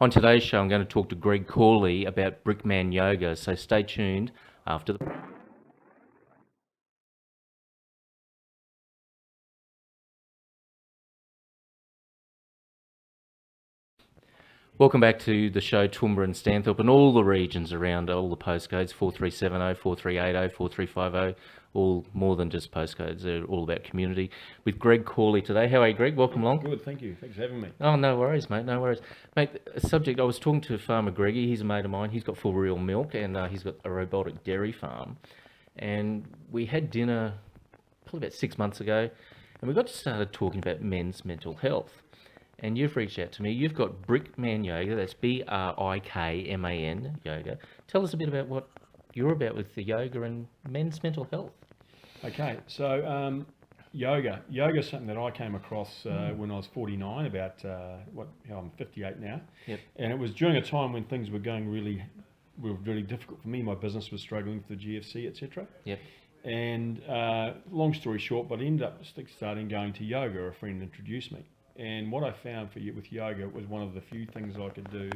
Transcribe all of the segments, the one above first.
On today's show, I'm going to talk to Greg Cawley about Brik Man Yoga, so stay tuned after the... Welcome back to the show, Toowoomba and Stanthorpe and all the regions around, all the postcodes, 4370, 4380, 4350, all more than just postcodes, they're all about community. With Greg Cawley today. How are you, Greg? Welcome along. Good, thank you. Thanks for having me. Oh, no worries, mate, no worries. Mate, a subject, I was talking to Farmer Greggy, he's a mate of mine, he's got full real milk and he's got a robotic dairy farm. And we had dinner probably about 6 months ago and we got started talking about men's mental health. And you've reached out to me. You've got Brik Man Yoga, that's BRIKMAN Yoga. Tell us a bit about what you're about with the yoga and men's mental health. Okay, so yoga is something that I came across when I was 49, I'm 58 now. Yep. And it was during a time when things were going were really difficult for me. My business was struggling with the GFC, etc. Yep. And long story short, but I ended up starting going to yoga. A friend introduced me. And what I found with yoga was one of the few things I could do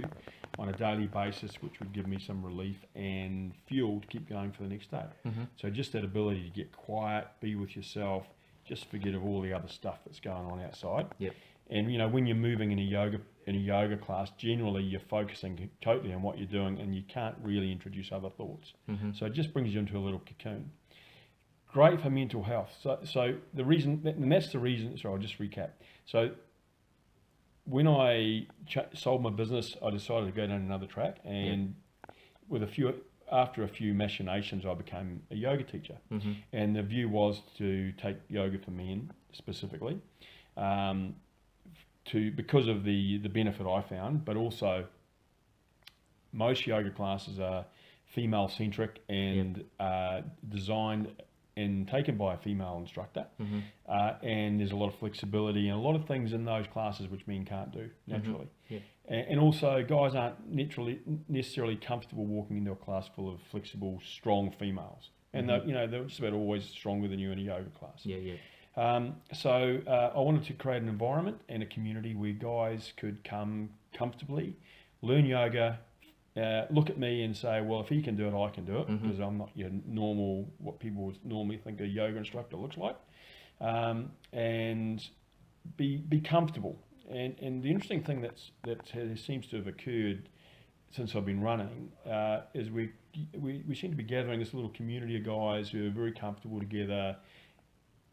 on a daily basis, which would give me some relief and fuel to keep going for the next day. Mm-hmm. So just that ability to get quiet, be with yourself, just forget of all the other stuff that's going on outside. Yep. And when you're moving in a yoga class, generally you're focusing totally on what you're doing, and you can't really introduce other thoughts. Mm-hmm. So it just brings you into a little cocoon. Great for mental health. So the reason, and that's the reason. So I'll just recap. So when I sold my business, I decided to go down another track, and after a few machinations, I became a yoga teacher. Mm-hmm. And the view was to take yoga for men specifically, because of the benefit I found, but also most yoga classes are female centric and designed and taken by a female instructor. Mm-hmm. And there's a lot of flexibility and a lot of things in those classes which men can't do naturally. Mm-hmm. Yeah. And also guys aren't necessarily comfortable walking into a class full of flexible, strong females. And Mm-hmm. they're just about always stronger than you in a yoga class. Yeah, yeah. So I wanted to create an environment and a community where guys could come comfortably, learn yoga, look at me and say, well, if he can do it, I can do it, because Mm-hmm. I'm not your normal, what people would normally think a yoga instructor looks like, and be comfortable. And the interesting thing that seems to have occurred since I've been running is we seem to be gathering this little community of guys who are very comfortable together.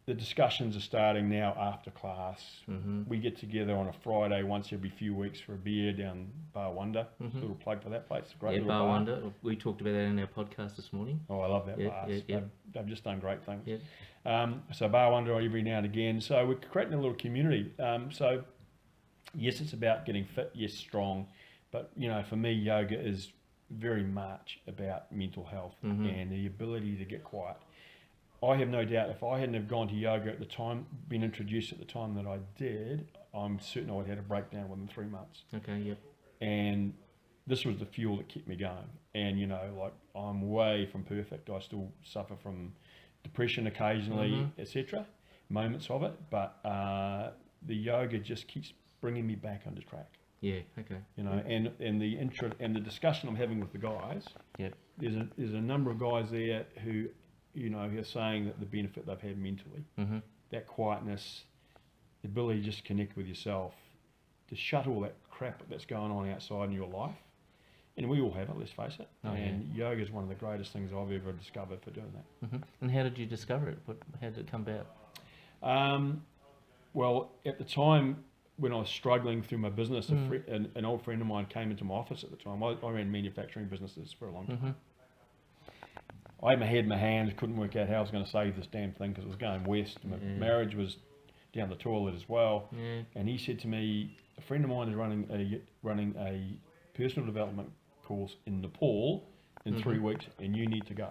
The discussions are starting now after class. Mm-hmm. We get together on a Friday once every few weeks for a beer down Bar Wonder. Mm-hmm. Little plug for that place. Great Yeah, little Bar bar. Wonder. We talked about that in our podcast this morning. Oh, I love that Yeah, bar. yeah, yeah. They've just done great things. Yeah. So Bar Wonder every now and again. So we're creating a little community. So yes, it's about getting fit. Yes, strong. But for me, yoga is very much about mental health and the ability to get quiet. I have no doubt if I hadn't have gone to yoga at the time, been introduced at the time that I did, I'm certain I would have had a breakdown within 3 months. Okay, yep. And this was the fuel that kept me going. And I'm way from perfect. I still suffer from depression occasionally, etc. Moments of it, but the yoga just keeps bringing me back onto track. Yeah, okay. And the discussion I'm having with the guys. Yep. There's a number of guys there who who are saying that the benefit they've had mentally, that quietness, the ability to just connect with yourself, to shut all that crap that's going on outside in your life. And we all have it, let's face it. Yoga is one of the greatest things I've ever discovered for doing that. And how did you discover it? How did it come about? Well, at the time when I was struggling through my business, an old friend of mine came into my office at the time. I ran manufacturing businesses for a long time. I had my head in my hands, couldn't work out how I was going to save this damn thing because it was going west. My marriage was down the toilet as well. And he said to me, a friend of mine is running a personal development course in Nepal in 3 weeks, and you need to go.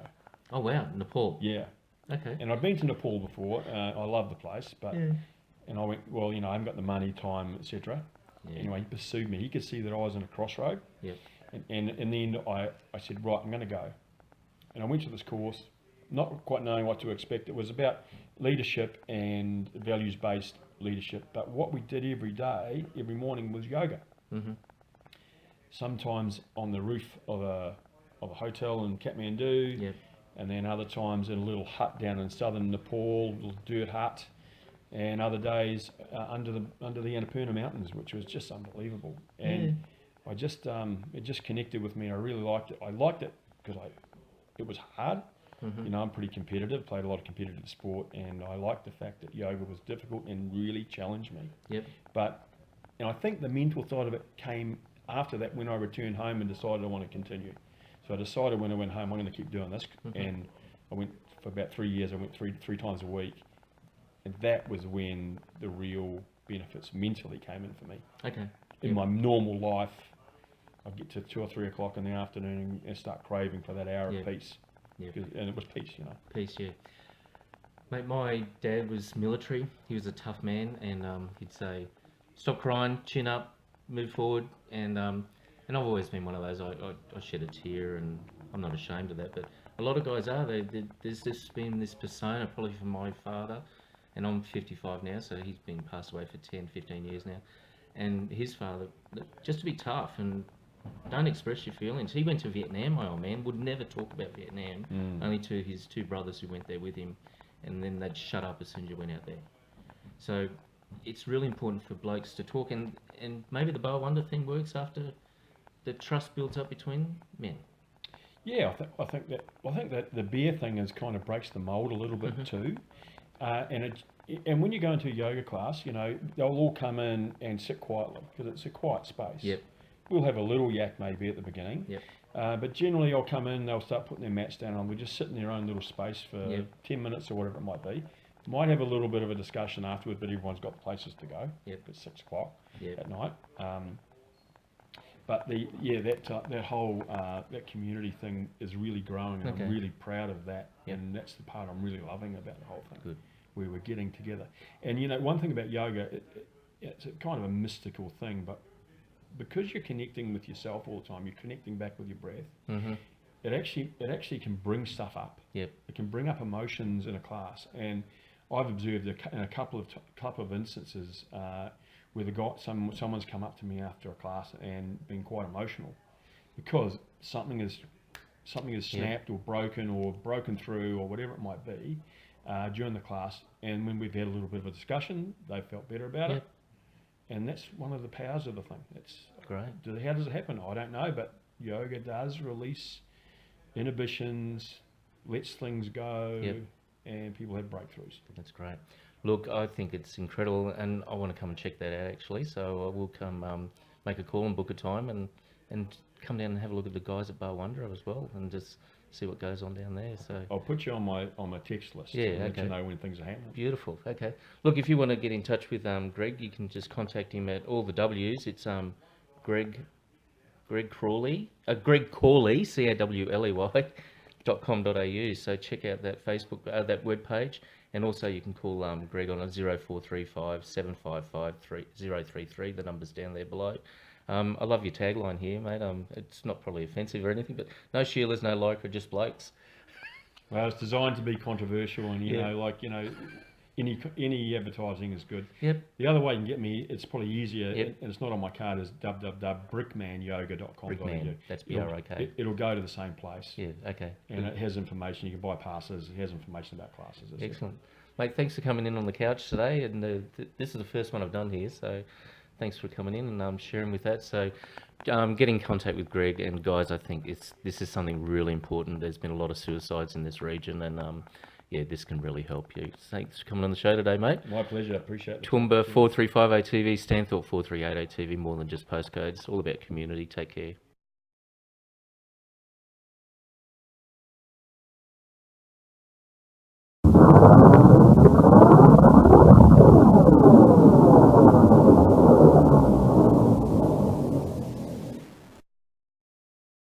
Oh wow, Nepal. Yeah. Okay. And I've been to Nepal before. I love the place, but and I went, well, I haven't got the money, time, etc. Anyway, he pursued me. He could see that I was in a crossroad. And in the end, I said, right, I'm going to go. And I went to this course, not quite knowing what to expect. It was about leadership and values-based leadership. But what we did every day, every morning, was yoga. sometimes on the roof of a hotel in Kathmandu, Yep. and then other times in a little hut down in southern Nepal, little dirt hut, and other days under the Annapurna Mountains, which was just unbelievable. And I just it just connected with me. I really liked it. I liked it because it was hard. You know, I'm pretty competitive, played a lot of competitive sport, and I liked the fact that yoga was difficult and really challenged me. Yep. But, and I think the mental side of it came after that, when I returned home and decided I want to continue. So I decided when I went home, I'm going to keep doing this. And I went for about 3 years. I went three times a week, and that was when the real benefits mentally came in for me. Okay. In my normal life, I'd get to 2 or 3 o'clock in the afternoon and start craving for that hour of peace. Yeah. And it was peace, you know. Peace, yeah. Mate, my dad was military. He was a tough man, and he'd say, "Stop crying, chin up, move forward." And I've always been one of those. I shed a tear, and I'm not ashamed of that. But a lot of guys are. There's just been this persona, probably from my father, and I'm 55 now, so he's been passed away for 10, 15 years now. And his father, just to be tough and don't express your feelings. He went to Vietnam, my old man, would never talk about Vietnam, only to his 2 brothers who went there with him, and then they'd shut up as soon as you went out there. So it's really important for blokes to talk, and maybe the Bar Wonder thing works after the trust builds up between men. Yeah, I think that the beer thing is kind of breaks the mold a little bit too, and when you go into a yoga class, you know, they'll all come in and sit quietly because it's a quiet space. Yep. We'll have a little yak maybe at the beginning, but generally I'll come in, they'll start putting their mats down, and we just sit in their own little space for 10 minutes or whatever it might be. Might have a little bit of a discussion afterwards, but everyone's got places to go. It's 6 o'clock at night. But that whole that community thing is really growing, and I'm really proud of that. And that's the part I'm really loving about the whole thing. Good. Where we're getting together. And you know, one thing about yoga, it's a kind of a mystical thing, but because you're connecting with yourself all the time, you're connecting back with your breath. It actually can bring stuff up. It can bring up emotions in a class, and I've observed in a couple of instances where someone's come up to me after a class and been quite emotional because something is snapped or broken through or whatever it might be during the class, and when we've had a little bit of a discussion, they felt better about it. And that's one of the powers of the thing. It's great. How does it happen? I don't know, but yoga does release inhibitions, lets things go, and people have breakthroughs. That's great. Look, I think it's incredible, and I want to come and check that out actually. So I will come make a call and book a time and come down and have a look at the guys at Bar Wonder as well, and just see what goes on down there. So I'll put you on my text list. Let you know when things are happening. Beautiful. Okay. Look, if you want to get in touch with Greg, you can just contact him at all the W's. It's Greg Cawley, CAWLEY.com.au. So check out that Facebook, that webpage, and also you can call Greg on a 0435 755 3033. The number's down there below. I love your tagline here, mate. It's not probably offensive or anything, but no Sheilas, no Lycra, just blokes. Well, it's designed to be controversial, and you know, any advertising is good. The other way you can get me, it's probably easier, and it's not on my card, is www.brikmanyoga.com.au. Brickman, that's B-R-I-K. It'll go to the same place. Okay. And it has information. You can buy passes. It has information about classes. Excellent. Mate, thanks for coming in on the couch today, and this is the first one I've done here, so thanks for coming in and sharing with that. So get in contact with Greg, and guys, I think this is something really important. There's been a lot of suicides in this region, and this can really help you. Thanks for coming on the show today, mate. My pleasure. I appreciate it. Toowoomba 4350 TV, Stanthorpe 4380 TV, more than just postcodes. All about community. Take care.